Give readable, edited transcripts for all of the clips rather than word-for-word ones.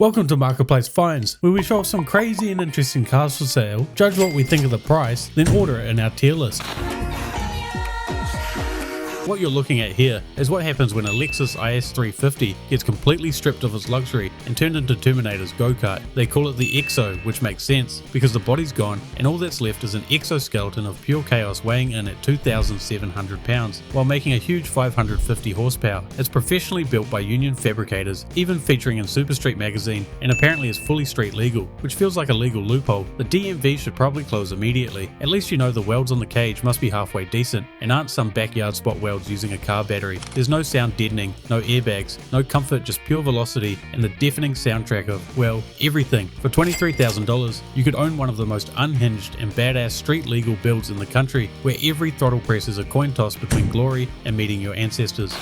Welcome to Marketplace Finds, where we show off some crazy and interesting cars for sale, judge what we think of the price, then order it in our tier list. What you're looking at here is what happens when a Lexus IS350 gets completely stripped of its luxury and turned into Terminator's go-kart. They call it the Exo, which makes sense, because the body's gone and all that's left is an exoskeleton of pure chaos weighing in at 2,700 pounds, while making a huge 550 horsepower. It's professionally built by union fabricators, even featuring in Super Street magazine, and apparently is fully street legal, which feels like a legal loophole. The DMV should probably close immediately. At least you know the welds on the cage must be halfway decent, and aren't some backyard spot welds using a car battery. There's no sound deadening, no airbags, no comfort, just pure velocity and the deafening soundtrack of, well, everything. For $23,000, you could own one of the most unhinged and badass street legal builds in the country, where every throttle press is a coin toss between glory and meeting your ancestors.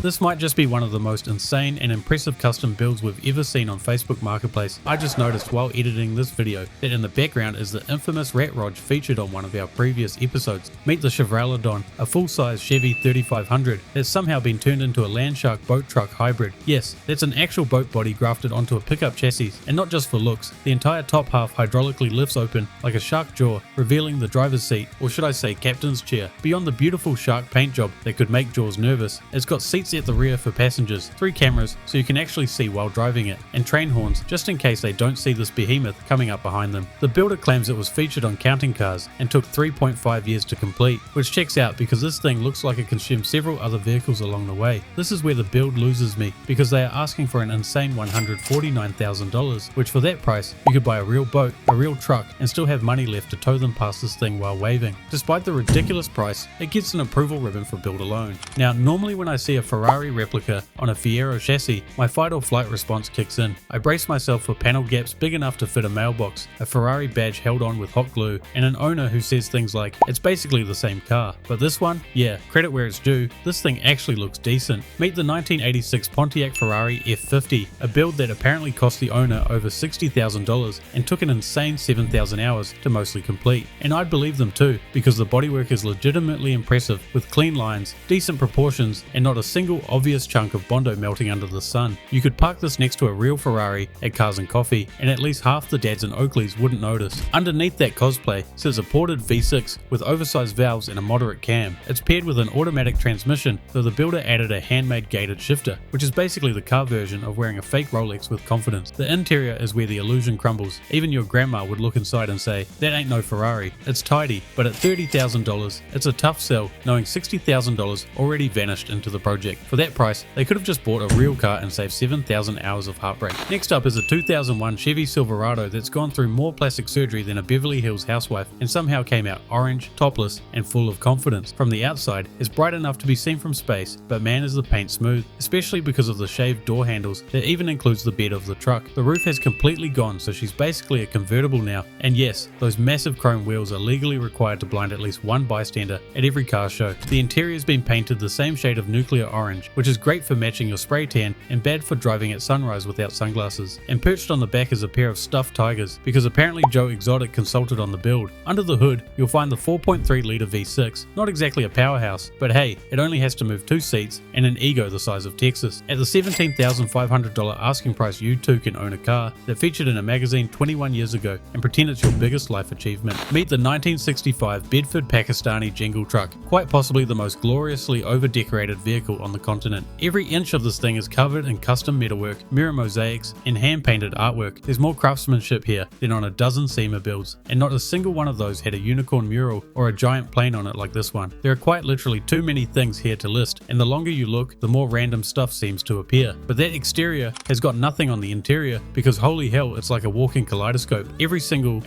This might just be one of the most insane and impressive custom builds we've ever seen on Facebook Marketplace. I just noticed while editing this video that in the background is the infamous rat rod featured on one of our previous episodes. Meet the Chevrolet, a full-size Chevy 3500 that's somehow been turned into a Landshark boat truck hybrid. Yes, that's an actual boat body grafted onto a pickup chassis, and not just for looks. The entire top half hydraulically lifts open like a shark jaw, revealing the driver's seat, or should I say captain's chair. Beyond the beautiful shark paint job that could make Jaws nervous, it's got seats at the rear for passengers, 3 cameras so you can actually see while driving it, and train horns just in case they don't see this behemoth coming up behind them. The builder claims it was featured on counting cars and took 3.5 years to complete, which checks out because this thing looks like it consumed several other vehicles along the way. This is where the build loses me, because they are asking for an insane $149,000, which for that price you could buy a real boat, a real truck, and still have money left to tow them past this thing while waving. Despite the ridiculous price, it gets an approval ribbon for build alone. Now, normally when I see a Ferrari Replica on a Fiero chassis, my fight or flight response kicks in. I brace myself for panel gaps big enough to fit a mailbox, a Ferrari badge held on with hot glue, and an owner who says things like, it's basically the same car. But this one, yeah, credit where it's due, this thing actually looks decent. Meet the 1986 Pontiac Ferrari F50, a build that apparently cost the owner over $60,000 and took an insane 7,000 hours to mostly complete. And I'd believe them too, because the bodywork is legitimately impressive, with clean lines, decent proportions, and not a single obvious chunk of Bondo melting under the sun. You could park this next to a real Ferrari at Cars and Coffee, and at least half the dads and Oakleys wouldn't notice. Underneath that cosplay sits a ported V6 with oversized valves and a moderate cam. It's paired with an automatic transmission, though the builder added a handmade gated shifter, which is basically the car version of wearing a fake Rolex with confidence. The interior is where the illusion crumbles. Even your grandma would look inside and say, that ain't no Ferrari. It's tidy, but at $30,000, it's a tough sell, knowing $60,000 already vanished into the project. For that price, they could have just bought a real car and saved 7,000 hours of heartbreak. Next up is a 2001 Chevy Silverado that's gone through more plastic surgery than a Beverly Hills housewife and somehow came out orange, topless, and full of confidence. From the outside, it's bright enough to be seen from space, but man is the paint smooth, especially because of the shaved door handles that even includes the bed of the truck. The roof has completely gone, so she's basically a convertible now. And yes, those massive chrome wheels are legally required to blind at least one bystander at every car show. The interior's been painted the same shade of nuclear orange, which is great for matching your spray tan and bad for driving at sunrise without sunglasses. And perched on the back is a pair of stuffed tigers, because apparently Joe Exotic consulted on the build. Under the hood, you'll find the 4.3 litre V6, not exactly a powerhouse, but hey, it only has to move 2 seats and an ego the size of Texas. At the $17,500 asking price, you too can own a car that featured in a magazine 21 years ago and pretend it's your biggest life achievement. Meet the 1965 Bedford Pakistani Jingle truck, quite possibly the most gloriously over-decorated vehicle on the continent. Every inch of this thing is covered in custom metalwork, mirror mosaics, and hand-painted artwork. There's more craftsmanship here than on a dozen SEMA builds, and not a single one of those had a unicorn mural or a giant plane on it like this one. There are quite literally too many things here to list, and the longer you look, the more random stuff seems to appear. But that exterior has got nothing on the interior, because holy hell, it's like a walking kaleidoscope. Every single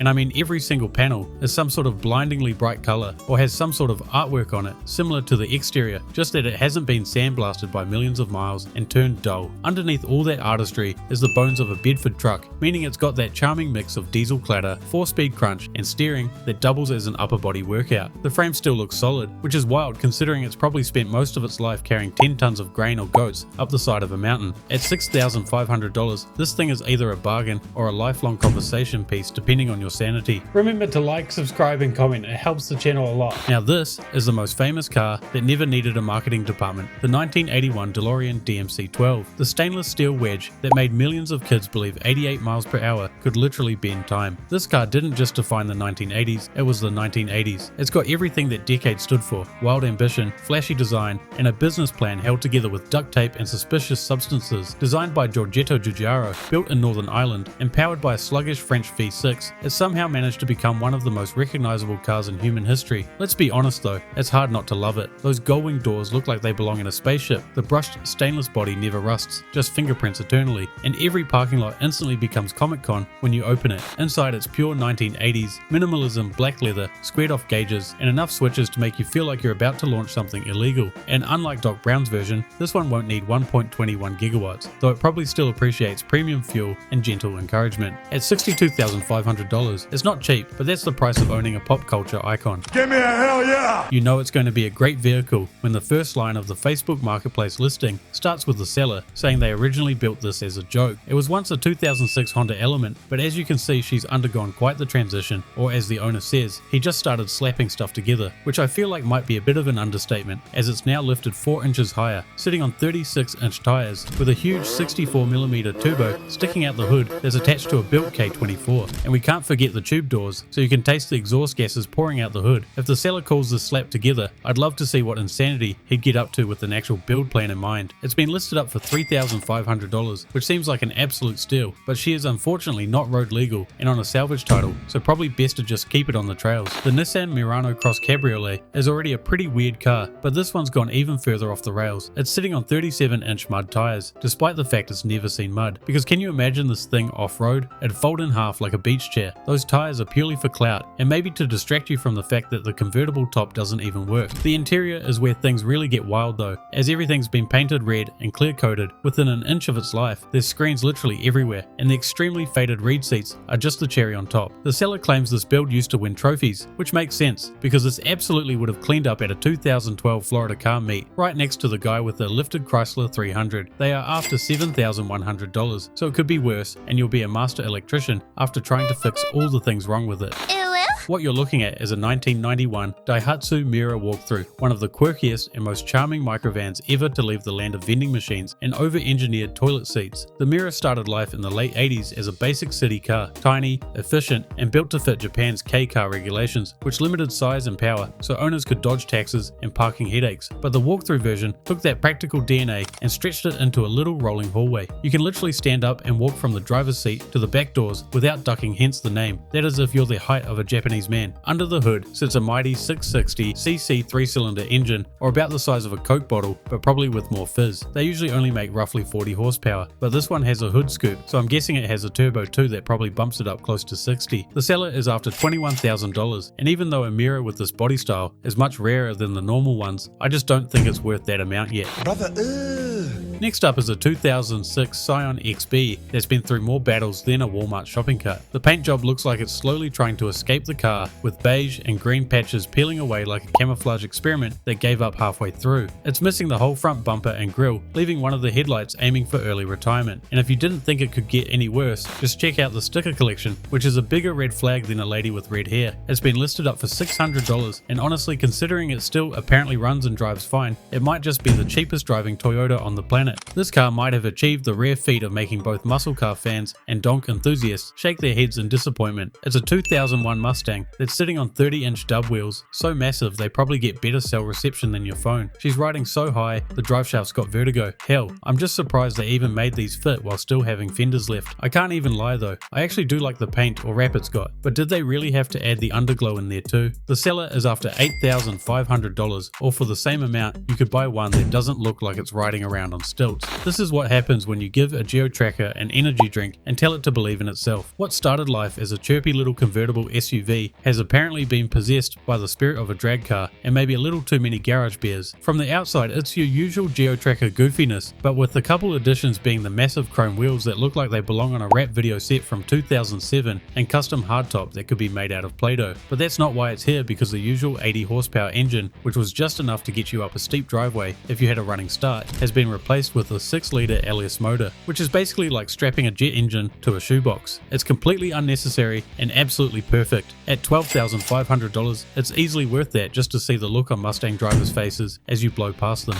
panel is some sort of blindingly bright color, or has some sort of artwork on it, similar to the exterior, just that it hasn't been sandblasted by millions of miles and turned dull. Underneath all that artistry is the bones of a Bedford truck, meaning it's got that charming mix of diesel clatter, 4-speed crunch, and steering that doubles as an upper body workout. The frame still looks solid, which is wild considering it's probably spent most of its life carrying 10 tons of grain or goats up the side of a mountain. At $6,500, this thing is either a bargain or a lifelong conversation piece depending on your sanity. Remember to like, subscribe, and comment, it helps the channel a lot. Now this is the most famous car that never needed a marketing department, the 1981 DeLorean DMC-12, the stainless steel wedge that made millions of kids believe 88 miles per hour could literally bend time. This car didn't just define the 1980s, it was the 1980s. It's got everything that decade stood for: wild ambition, flashy design, and a business plan held together with duct tape and suspicious substances. Designed by Giorgetto Giugiaro, built in Northern Ireland, and powered by a sluggish French V6, it somehow managed to become one of the most recognizable cars in human history. Let's be honest though, it's hard not to love it. Those gull-wing doors look like they belong in a spaceship, the brushed stainless body never rusts, just fingerprints eternally, and every parking lot instantly becomes Comic-Con when you open it. Inside it's pure 1980s, minimalism, black leather, squared off gauges, and enough switches to make you feel like you're about to launch something illegal. And unlike Doc Brown's version, this one won't need 1.21 gigawatts, though it probably still appreciates premium fuel and gentle encouragement. At $62,500, it's not cheap, but that's the price of owning a pop culture icon. Give me a hell yeah! You know it's going to be a great vehicle when the first line of the Facebook Marketplace listing starts with the seller saying they originally built this as a joke. It was once a 2006 Honda Element, but as you can see, she's undergone quite the transition, or as the owner says, he just started slapping stuff together, which I feel like might be a bit of an understatement, as it's now lifted 4 inches higher, sitting on 36-inch tires with a huge 64mm turbo sticking out the hood that's attached to a built K24. And we can't forget the tube doors, so you can taste the exhaust gases pouring out the hood. If the seller calls this slap together, I'd love to see what insanity he'd get up to with an actual build plan in mind. It's been listed up for $3,500, which seems like an absolute steal, but she is unfortunately not road legal and on a salvage title, so probably best to just keep it on the trails. The Nissan Murano Cross Cabriolet is already a pretty weird car, but this one's gone even further off the rails. It's sitting on 37-inch mud tires, despite the fact it's never seen mud. Because can you imagine this thing off-road? It'd fold in half like a beach chair. Those tires are purely for clout, and maybe to distract you from the fact that the convertible top doesn't even work. The interior is where things really get wild though, as everything's been painted red and clear coated within an inch of its life. There's screens literally everywhere, and the extremely faded reed seats are just the cherry on top. The seller claims this build used to win trophies, which makes sense, because this absolutely would have cleaned up at a 2012 Florida car meet, right next to the guy with the lifted Chrysler 300. They are after $7,100, so it could be worse, and you'll be a master electrician after trying to fix all the things wrong with it. What you're looking at is a 1991 Daihatsu Miura Walkthrough, one of the quirkiest and most charming microvans ever to leave the land of vending machines and over-engineered toilet seats. The Miura started life in the late 80s as a basic city car, tiny, efficient, and built to fit Japan's Kei Car regulations, which limited size and power so owners could dodge taxes and parking headaches. But the walkthrough version took that practical DNA and stretched it into a little rolling hallway. You can literally stand up and walk from the driver's seat to the back doors without ducking, hence the name. That is if you're the height of a Japanese man. Under the hood sits a mighty 660cc 3-cylinder engine, or about the size of a Coke bottle, but probably with more fizz. They usually only make roughly 40 horsepower, but this one has a hood scoop, so I'm guessing it has a turbo too that probably bumps it up close to 60. The seller is after $21,000, and even though a Miura with this body style is much rarer than the normal ones, I just don't think it's worth that amount yet. Next up is a 2006 Scion XB that's been through more battles than a Walmart shopping cart. The paint job looks like it's slowly trying to escape the car, with beige and green patches peeling away like a camouflage experiment that gave up halfway through. It's missing the whole front bumper and grille, leaving one of the headlights aiming for early retirement. And if you didn't think it could get any worse, just check out the sticker collection, which is a bigger red flag than a lady with red hair. It's been listed up for $600, and honestly, considering it still apparently runs and drives fine, it might just be the cheapest driving Toyota on the planet. This car might have achieved the rare feat of making both muscle car fans and donk enthusiasts shake their heads in disappointment. It's a 2001 Mustang that's sitting on 30-inch dub wheels, so massive they probably get better cell reception than your phone. She's riding so high, the driveshaft's got vertigo. Hell, I'm just surprised they even made these fit while still having fenders left. I can't even lie though, I actually do like the paint or wrap it's got, but did they really have to add the underglow in there too? The seller is after $8,500, or for the same amount, you could buy one that doesn't look like it's riding around on stilts. This is what happens when you give a Geo Tracker an energy drink and tell it to believe in itself. What started life as a chirpy little convertible SUV has apparently been possessed by the spirit of a drag car and maybe a little too many garage beers. From the outside, it's your usual Geo Tracker goofiness, but with a couple additions being the massive chrome wheels that look like they belong on a rap video set from 2007 and custom hardtop that could be made out of Play-Doh. But that's not why it's here, because the usual 80 horsepower engine, which was just enough to get you up a steep driveway if you had a running start, has been replaced with a 6-litre LS motor, which is basically like strapping a jet engine to a shoebox. It's completely unnecessary and absolutely perfect. At $12,500, it's easily worth that just to see the look on Mustang drivers' faces as you blow past them.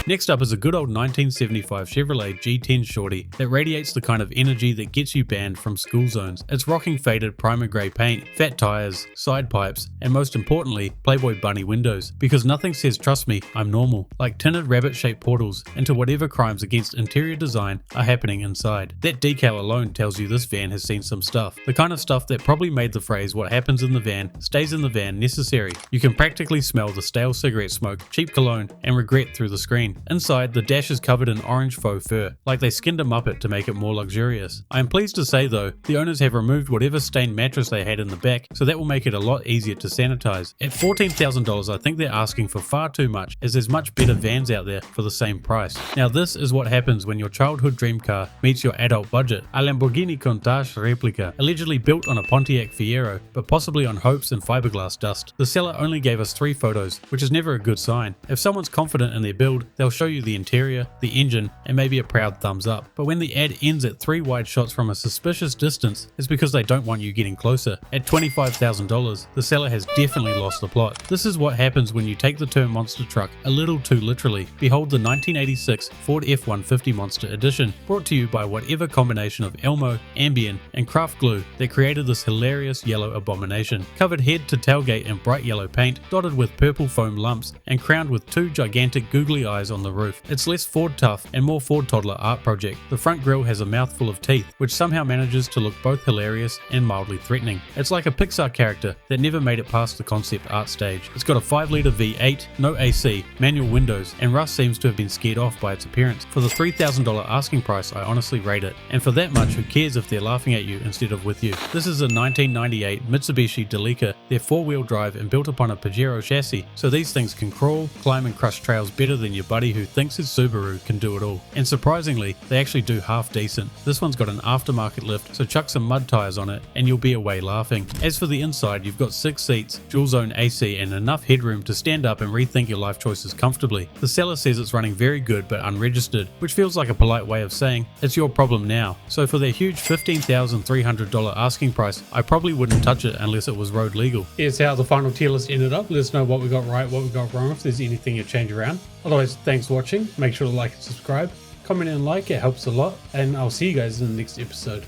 Next up is a good old 1975 Chevrolet G10 Shorty that radiates the kind of energy that gets you banned from school zones. It's rocking faded primer grey paint, fat tyres, side pipes, and most importantly, Playboy bunny windows, because nothing says trust me, I'm normal, like tinted rabbit-shaped portals into whatever crimes against interior design are happening inside. That decal alone tells you this van has seen some stuff, the kind of stuff that probably made the phrase what happens in the van stays in the van necessary. You can practically smell the stale cigarette smoke, cheap cologne, and regret through the screen. Inside, the dash is covered in orange faux fur, like they skinned a Muppet to make it more luxurious. I am pleased to say though, the owners have removed whatever stained mattress they had in the back, so that will make it a lot easier to sanitize. At $14,000 I think they're asking for far too much, as there's much better vans out there for the same price. Now this is what happens when your childhood dream car meets your adult budget. A Lamborghini Countach Replica, allegedly built on a Pontiac Fiero, but possibly on hopes and fiberglass dust. The seller only gave us 3 photos, which is never a good sign. If someone's confident in their build, they'll show you the interior, the engine, and maybe a proud thumbs up. But when the ad ends at 3 wide shots from a suspicious distance, it's because they don't want you getting closer. At $25,000, the seller has definitely lost the plot. This is what happens when you take the term monster truck a little too literally. Behold the 1986 Ford F-150 Monster Edition, brought to you by whatever combination of Elmo, Ambien, and craft glue that created this hilarious yellow abomination. Covered head to tailgate in bright yellow paint, dotted with purple foam lumps, and crowned with 2 gigantic googly eyes on the roof. It's less Ford tough and more Ford toddler art project. The front grille has a mouthful of teeth, which somehow manages to look both hilarious and mildly threatening. It's like a Pixar character that never made it past the concept art stage. It's got a 5-litre V8, no AC, manual windows, and Russ seems to have been scared off by its appearance. For the $3,000 asking price, I honestly rate it. And for that much, who cares if they're laughing at you instead of with you? This is a 1998 Mitsubishi Delica. They're 4-wheel drive and built upon a Pajero chassis, so these things can crawl, climb and crush trails better than your buddy who thinks his Subaru can do it all. And surprisingly, they actually do half decent. This one's got an aftermarket lift, so chuck some mud tires on it and you'll be away laughing. As for the inside, you've got 6 seats, dual zone AC, and enough headroom to stand up and rethink your life choices comfortably. The seller says it's running very good but unregistered, which feels like a polite way of saying it's your problem now. So for their huge $15,300 asking price, I probably wouldn't touch it unless it was road legal. Here's how the final tier list ended up. Let us know what we got right, what we got wrong, if there's anything you change around. Otherwise, thanks for watching. Make sure to like and subscribe. Comment and like, it helps a lot. And I'll see you guys in the next episode.